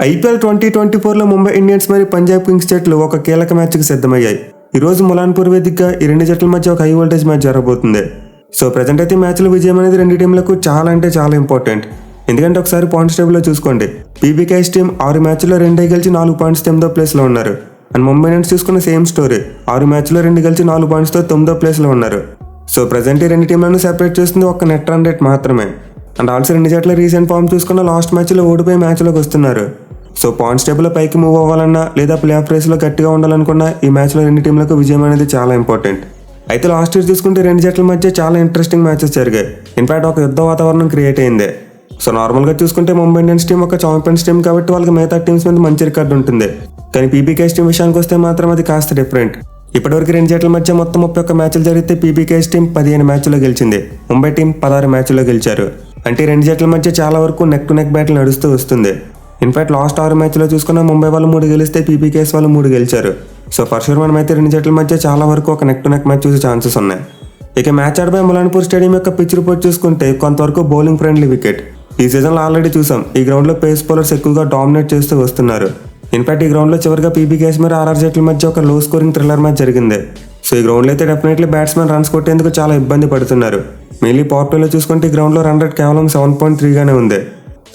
IPL 2024లో Mumbai Indians మరియు Punjab Kings జట్లు ఒక కీలక మ్యాచ్కి సిద్ధమయ్యాయి. ఈ రోజు ములాన్పూర్ వేదికగా ఈ రెండు జట్ల మధ్య ఒక హై వోల్టేజ్ మ్యాచ్ జరగబోతుంది. సో ప్రజెంట్ అయితే మ్యాచ్లో విజయం అనేది రెండు టీంలకు చాలా అంటే చాలా ఇంపార్టెంట్. ఎందుకంటే ఒకసారి పాయింట్స్ టేబుల్లో చూసుకోండి, పీబీకేఎస్ టీం 6 మ్యాచ్ల్లో 2 గెలిచి 4 పాయింట్స్ 9వ ప్లేస్లో ఉన్నారు. అండ్ ముంబై ఇండియన్స్ చూసుకున్న సేమ్ స్టోరీ, 6 మ్యాచ్ల్లో 2 గెలిచి 4 పాయింట్స్తో 9వ ప్లేస్లో ఉన్నారు. సో ప్రజెంట్ ఈ రెండు టీంలను సెపరేట్ చేస్తుంది ఒక నెట్ రన్ రేట్ మాత్రమే. అండ్ ఆల్సో రెండు జట్ల రీసెంట్ ఫామ్ చూసుకున్న లాస్ట్ మ్యాచ్లో ఓడిపోయి మ్యాచ్లోకి వస్తున్నారు. సో పాయింట్స్ టేబుల్లో పైకి మూవ్ అవ్వాలన్నా లేదా ప్లే ఆఫ్ రేస్లో గట్టిగా ఉండాలనుకున్నా ఈ మ్యాచ్లో రెండు టీంలకు విజయం అనేది చాలా ఇంపార్టెంట్. అయితే లాస్ట్ ఇయర్ చూసుకుంటే రెండు జట్ల మధ్య చాలా ఇంట్రెస్టింగ్ మ్యాచెస్ జరిగాయి. ఇన్ఫాక్ట్ ఒక యుద్ధ వాతావరణం క్రియేట్ అయింది. సో నార్మల్గా చూసుకుంటే ముంబై ఇండియన్స్ టీం ఒక ఛాంపియన్స్ టీం కాబట్టి వాళ్ళకి మిగతా టీమ్స్ మీద మంచి రికార్డు ఉంటుంది. కానీ పీబీకేఎస్ టీం విషయానికి వస్తే మాత్రం అది కాస్త డిఫరెంట్. ఇప్పటివరకు రెండు జట్ల మధ్య మొత్తం 31 మ్యాచ్లు జరిగితే పీబీకేఎస్ టీం 15 మ్యాచ్లో గెలిచింది, ముంబై టీం 16 మ్యాచ్లో గెలిచారు. అంటే రెండు జట్ల మధ్య చాలా వరకు నెక్ టు నెక్ బ్యాటిల్ నడుస్తూ వస్తుంది. ఇన్ఫాక్ట్ లాస్ట్ 6 మ్యాచ్లో చూసుకున్న ముంబై వాళ్ళు 3 గెలిస్తే పీబీకేఎస్ వాళ్ళు 3 గెలిచారు. సో ఫర్ షూర్ మనమైతే రెండు జట్ల మధ్య చాలా వరకు ఒక నెక్ టు నెక్ మ్యాచ్ చూసే ఛాన్సెస్ ఉన్నాయి. ఇక మ్యాచ్ ఆడబోయే ములాన్పూర్ స్టేడియం యొక్క పిచ్ రిపోర్ట్ చూసుకుంటే కొంతవరకు బౌలింగ్ ఫ్రెండ్లీ వికెట్. ఈ సీజన్లో ఆల్రెడీ చూసాం, ఈ గ్రౌండ్లో పేస్ బౌలర్స్ ఎక్కువగా డామినేట్ చేస్తూ వస్తున్నారు. ఇన్ఫాక్ట్ ఈ గ్రౌండ్లో చివరిగా పీబీకేఎస్ మరియు ఆర్ఆర్ జట్ల మధ్య ఒక లో స్కోరింగ్ థ్రిల్లర్ మ్యాచ్ జరిగింది. సో ఈ గ్రౌండ్లో అయితే డెఫినెట్లీ బ్యాట్స్మెన్ రన్స్ కొట్టేందుకు చాలా ఇబ్బంది పడుతున్నారు. మెయిన్లీ పవర్ ప్లేలో చూసుకుంటే ఈ గ్రౌండ్లో రన్ రేట్ కేవలం 7.3గానే ఉంది.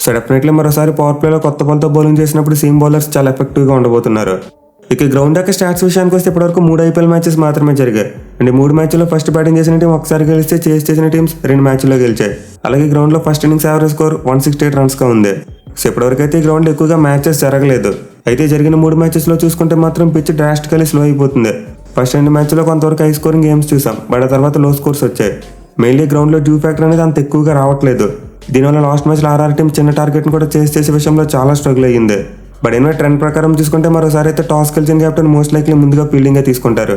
సో డెఫినెట్లీ మరోసారి పవర్ ప్లేలో కొత్త బాల్తో బౌలింగ్ చేసినప్పుడు సీమ్ బౌలర్స్ చాలా ఎఫెక్టివ్గా ఉండబోతున్నారు. ఇక గ్రౌండ్ యొక్క స్టాట్స్ విషయానికి వస్తే ఇప్పటివరకు 3 ఐపీఎల్ మ్యాచెస్ మాత్రమే జరిగాయి. అంటే 3 మ్యాచ్ల్లో ఫస్ట్ బ్యాటింగ్ చేసిన టీం ఒకసారి గెలిస్తే చేస్ చేసిన టీమ్స్ 2 మ్యాచ్ల్లో గెలిచాయి. అలాగే గ్రౌండ్లో ఫస్ట్ ఇన్నింగ్స్ యావరేజ్ స్కోర్ 168 రన్స్గా ఉంది. సో ఇప్పటివరకు అయితే ఈ గ్రౌండ్లో ఎక్కువగా మ్యాచెస్ జరగలేదు. అయితే జరిగిన 3 మ్యాచెస్లో చూసుకుంటే మాత్రం పిచ్ డ్రాస్టికలీ స్లో అయిపోతుంది. ఫస్ట్ 2 మ్యాచ్లో కొంతవరకు హై స్కోరింగ్ గేమ్స్ చూసాం, బట్ ఆ తర్వాత లో స్కోర్స్ వచ్చాయి. మెయిన్లీ గ్రౌండ్లో డ్యూ ఫ్యాక్టర్ అనేది అంత ఎక్కువగా రావట్లేదు. దీనివల్ల లాస్ట్ మ్యాచ్లో ఆర్ఆర్ టీం చిన్న టార్గెట్ని కూడా చేసే విషయంలో చాలా స్ట్రగుల్ అయ్యింది. బట్ ఎనివే ట్రెండ్ ప్రకారం చూసుకుంటే మరోసారి అయితే టాస్ గెలిచిన కెప్టెన్ మోస్ట్ లైక్లీ ముందుగా ఫీల్డింగే తీసుకుంటారు.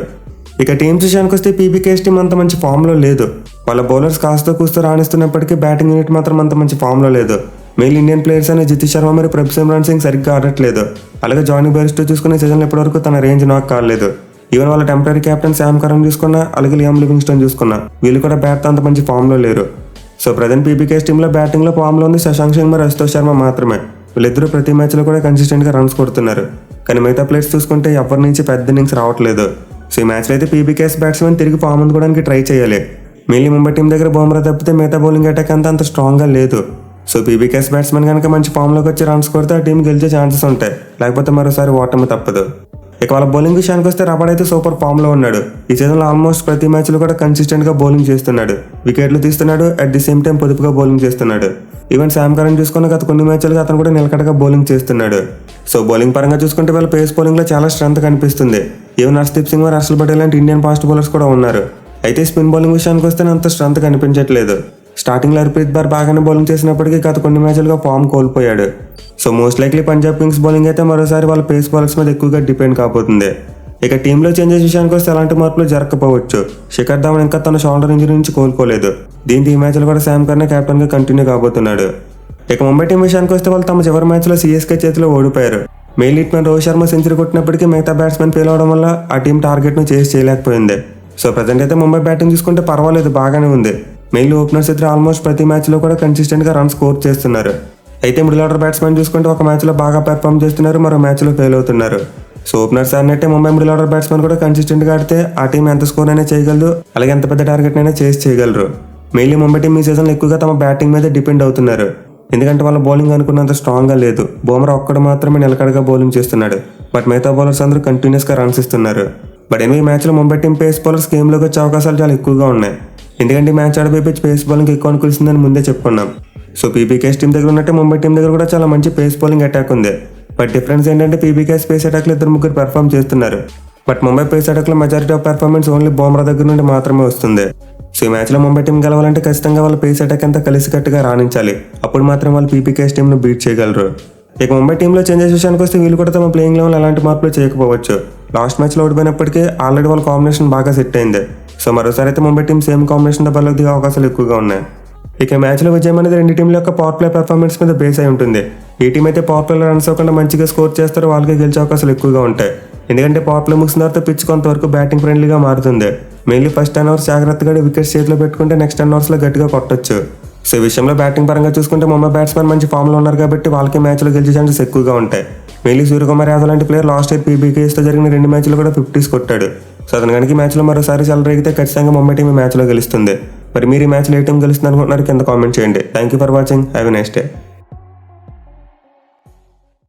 ఇక టీమ్స్ విషయానికి వస్తే పీబీకేఎస్ టీం అంత మంచి ఫామ్లో లేదు. వాళ్ళ బౌలర్స్ కాస్త కూస్తో రాణిస్తున్నప్పటికీ బ్యాటింగ్ యూనిట్ మాత్రం అంత మంచి ఫామ్లో లేదు. మెయిన్ ఇండియన్ ప్లేయర్స్ అనే జితేష్ శర్మ మరియు ప్రభ్ సింగ్ సరిగ్గా ఆడట్లేదు. అలాగే జానీ బెయిర్స్టో చూసుకునే సీజన్లో ఇప్పటివరకు తన రేంజ్ నాక్ కాలేదు. ఈవెన్ వాళ్ళ టెంపరీ కెప్టెన్ శామ్ కరన్ చూసుకున్నా, అలాగే లియామ్ లివింగ్స్టన్ చూసుకున్నా, వీళ్ళు కూడా బ్యాట్తో అంత మంచి ఫామ్లో లేరు. సో ప్రజెంట్ పీబీకేఎస్ టీంలో బ్యాటింగ్లో ఫామ్లో ఉంది శశాంక్ సింగ్ మరియు అశుతోష్ శర్మ మాత్రమే. వీళ్ళిద్దరూ ప్రతి మ్యాచ్లో కూడా కన్సిస్టెంట్గా రన్స్ కొడుతున్నారు. కానీ మిగతా ప్లేయర్స్ చూసుకుంటే ఎవరి నుంచి పెద్ద ఇన్నింగ్స్ రావట్లేదు. సో ఈ మ్యాచ్లో అయితే పీబీకేఎస్ బ్యాట్స్మెన్ తిరిగి ఫామ్ అందుకోవడానికి ట్రై చేయాలి. మెయిన్లీ ముంబై టీం దగ్గర బుమ్రా తప్పితే మిగతా బౌలింగ్ అటాక్ అంత స్ట్రాంగ్గా లేదు. సో పీబీకేఎస్ బ్యాట్స్మెన్ కనుక మంచి ఫామ్లోకి వచ్చి రన్స్ కొడితే ఆ టీం గెలిచే ఛాన్సెస్ ఉంటాయి, లేకపోతే మరోసారి ఓటమి తప్పదు. ఇక వాళ్ళ బౌలింగ్ విషయానికి వస్తే రబాడ్ అయితే సూపర్ ఫామ్లో ఉన్నాడు. ఈ సీజన్లో ఆల్మోస్ట్ ప్రతి మ్యాచ్లో కూడా కన్సిస్టెంట్గా బౌలింగ్ చేస్తున్నాడు, వికెట్లు తీస్తున్నాడు, అట్ ది సేమ్ టైం పొదుపుగా బౌలింగ్ చేస్తున్నాడు. ఈవెన్ శామ్ కరన్ చూసుకున్న గత కొన్ని మ్యాచ్లుగా అతను కూడా నిలకడగా బౌలింగ్ చేస్తున్నాడు. సో బౌలింగ్ పరంగా చూసుకుంటే వీళ్ళ పేస్ బౌలింగ్లో చాలా స్ట్రెంత్ కనిపిస్తుంది. ఈవెన్ హర్షదీప్ సింగ్ మరియు హర్షల్ పటేల్ లాంటి ఇండియన్ ఫాస్ట్ బౌలర్స్ కూడా ఉన్నారు. అయితే స్పిన్ బౌలింగ్ విషయానికి వస్తే అంత స్ట్రెంత్ కనిపించట్లేదు. స్టార్టింగ్లో హర్ప్రీత్ బార్ బాగానే బౌలింగ్ చేసినప్పటికీ గత కొన్ని మ్యాచ్లుగా ఫామ్ కోల్పోయాడు. So most likely Punjab Kings bowling అయితే మరోసారి వాళ్ళ పేస్ బౌలర్స్ మీద ఎక్కువగా డిపెండ్ కాబోతుంది. ఇక టీంలో చేంజెస్ విషయానికి వస్తే ఎలాంటి మార్పులు జరగకపోవచ్చు. శిఖర్ ధావన్ ఇంకా తన షోల్డర్ ఇంజరీ నుంచి కోలుకోలేదు. దీంతో ఈ మ్యాచ్లో కూడా శామ్ కర్నే కెప్టెన్గా కంటిన్యూ కాబోతున్నాడు. ఇక ముంబై టీం విషయానికి వస్తే వాళ్ళు తమ చివరి మ్యాచ్లో సిఎస్కే చేతిలో ఓడిపోయారు. Main hitman Rohit Sharma century కొట్టినప్పటికీ మిగతా బ్యాట్స్మెన్ ఫెయిల్ అవడం వల్ల ఆ టీం టార్గెట్ను చేసి చేయలేకపోయింది. సో ప్రజెంట్ అయితే ముంబై బ్యాటింగ్ చూసుకుంటే పర్వాలేదు, బాగానే ఉంది. మెయిన్లీ ఓపెనర్స్ ఇద్దరు ఆల్మోస్ట్ ప్రతి మ్యాచ్లో కూడా కన్సిస్టెంట్గా రన్ స్కోర్ చేస్తున్నారు. అయితే మిడిల్ ఆర్డర్ బ్యాట్స్మెన్ చూసుకుంటే ఒక మ్యాచ్లో బాగా పెర్ఫామ్ చేస్తున్నారు, మరో మ్యాచ్లో ఫెయిల్ అవుతున్నారు. సో ఓపెనర్స్ అన్నట్టే ముంబై మిడిల్ ఆర్డర్ బ్యాట్స్మెన్ కూడా కన్సిస్టెంట్గా ఆడితే ఆ టీం ఎంత స్కోర్ అయినా చేయగలదు, అలాగే ఎంత పెద్ద టార్గెట్ అయినా చేసి చేయగలరు. మెయిన్లీ ముంబై టీం ఈ సీజన్లో ఎక్కువగా తమ బ్యాటింగ్ మీద డిపెండ్ అవుతున్నారు. ఎందుకంటే వాళ్ళ బౌలింగ్ అనుకున్నంత స్ట్రాంగ్గా లేదు. బుమ్రా ఒక్కడు మాత్రమే నిలకడగా బౌలింగ్ చేస్తున్నాడు, బట్ మిగతా బౌలర్స్ అందరూ కంటిన్యూస్గా రన్స్ ఇస్తున్నారు. బట్ ఈ మ్యాచ్లో ముంబై టీం పేస్ బౌలర్స్ గేమ్లోకి వచ్చే అవకాశాలు చాలా ఎక్కువగా ఉన్నాయి. ఎందుకంటే మ్యాచ్ ఆడబోయే పిచ్ పేస్ బౌలింగ్ ఎక్కువ అనుకూలిస్తుందని ముందే చెప్పుకున్నాం. సో పీబీకేఎస్ టీం దగ్గర ఉన్నట్టే ముంబై టీం దగ్గర కూడా చాలా మంచి పేస్ బౌలింగ్ అటాక్ ఉంది. బట్ డిఫరెన్స్ ఏంటంటే పీబీకేఎస్ పేస్ అటాక్లో 2-3 పెర్ఫామ్ చేస్తున్నారు, బట్ ముంబై పేస్ అటాక్లో majority of performance only Bumrah దగ్గర నుండి మాత్రమే వస్తుంది. సో ఈ మ్యాచ్లో ముంబై టీం గెలవాలంటే ఖచ్చితంగా వాళ్ళ పేస్ అటాక్ అంతా కలిసికట్టుగా రాణించాలి. అప్పుడు మాత్రం వాళ్ళు పీబీకేఎస్ టీంను బీట్ చేయగలరు. ఇక ముంబై టీంలో చేంజెస్ విషయానికి వస్తే వీళ్ళు కూడా తమ ప్లేయింగ్ లెవెల్ ఎలాంటి మార్పులు చేయకపోవచ్చు. లాస్ట్ మ్యాచ్లో ఓడిపోయినప్పటికీ ఆల్రెడీ వాళ్ళ కాంబినేషన్ బాగా సెట్ అయింది. సో మరోసారి అయితే ముంబై టీం సేమ్ కాంబినేషన్ బరిలోకి దిగే అవకాశాలు ఎక్కువగా ఉన్నాయి. ఇక మ్యాచ్లో విజయం అనేది రెండు టీంల యొక్క పవర్ ప్లే పెర్ఫార్మెన్స్ మీద బేస్ అయి ఉంటుంది. ఈ టీం అయితే పవర్ ప్లేలో రన్స్ అవ్వకుండా మంచిగా స్కోర్ చేస్తారో వాళ్ళకి గెలిచే అవకాశాలు ఎక్కువగా ఉంటాయి. ఎందుకంటే పవర్ ప్లే ముగిసిన తర్వాత పిచ్ కొంతవరకు బ్యాటింగ్ ఫ్రెండ్లీగా మారుతుంది. మెయిన్లీ ఫస్ట్ 10 ఓవర్స్ జాగ్రత్తగా వికెట్స్ చేతిలో పెట్టుకుంటే నెక్స్ట్ 10 ఓవర్స్లో గట్టిగా కొట్టొచ్చు. సో ఈ విషయంలో బ్యాటింగ్ పరంగా చూసుకుంటే ముంబై బ్యాట్స్మెన్ మంచి ఫామ్లో ఉన్నారు కాబట్టి వాళ్ళకి మ్యాచ్లో గెలిచే ఛాన్సెస్ ఎక్కువగా ఉంటాయి. మెయిన్లీ సూర్యకుమార్ యాదవ్ లాంటి ప్లేయర్ లాస్ట్ ఇయర్ పీబీకేఎస్తో జరిగిన 2 మ్యాచ్లు కూడా 50s కొట్టాడు. సో అతను కనుక ఈ మ్యాచ్లో మరోసారి చెలరేగితే ఖచ్చితంగా ముంబై టీం ఈ మ్యాచ్లో గెలుస్తుంది. మరి మీరు ఈ మ్యాచ్లో ఏ టీం గెలుస్తుంది అనుకుంటున్నారు కింద కామెంట్ చేయండి. Thank you for watching. Have a nice day.